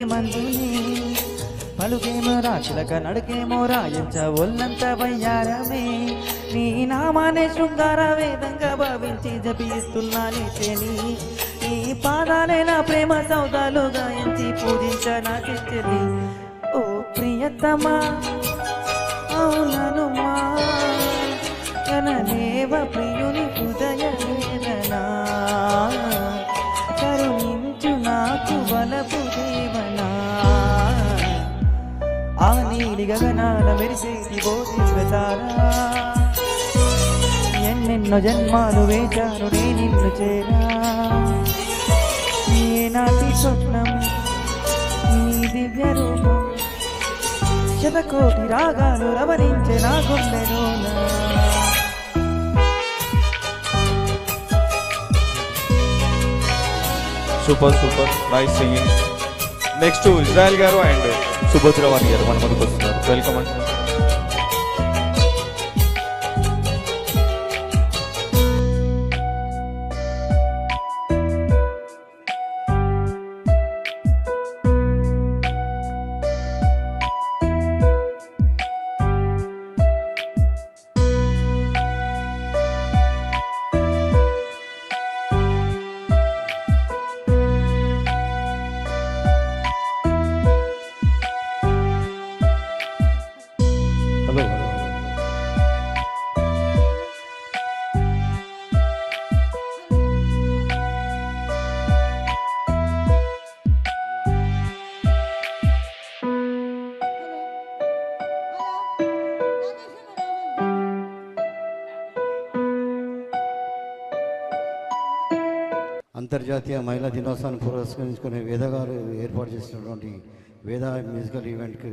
మందుని పలుకేమో రాక్షలక నడుకేమో రాయించ ఒళ్ళంత వయ్యారమే నీ నామానే శృంగార వేదంగా భావించి జపిస్తున్నానే తేని నీ పాదాలే నా ప్రేమ సౌదాలు గాయించి పూజించ నా చెల్లి ఓ ప్రియతమా అవుననుమా కనదేవ ప్రియుని హృదయ వేదనా కరుణించు నాకు వలపు దేవనా ఆ నీలి గగనాల మెరిసేటి బోధిస్తారా ఎన్నెన్నో జన్మాలు వేచాను నే నిన్ను చేరా ఏనాటి స్వప్నం నీ దివ్య రూపం శతకోటి రాగాలు రవరించే నా గుండెలోనా super super nice singing. Next Israel గారు అండ్ సుభద్రవాణి గారు మన ముందుకు వస్తున్నారు. వెల్కమ్ అండి. హలో అంతర్జాతీయ మహిళా దినోత్సవాన్ని పురస్కరించుకునే వేద గారు ఏర్పాటు చేసినటువంటి వేద మ్యూజికల్ ఈవెంట్కి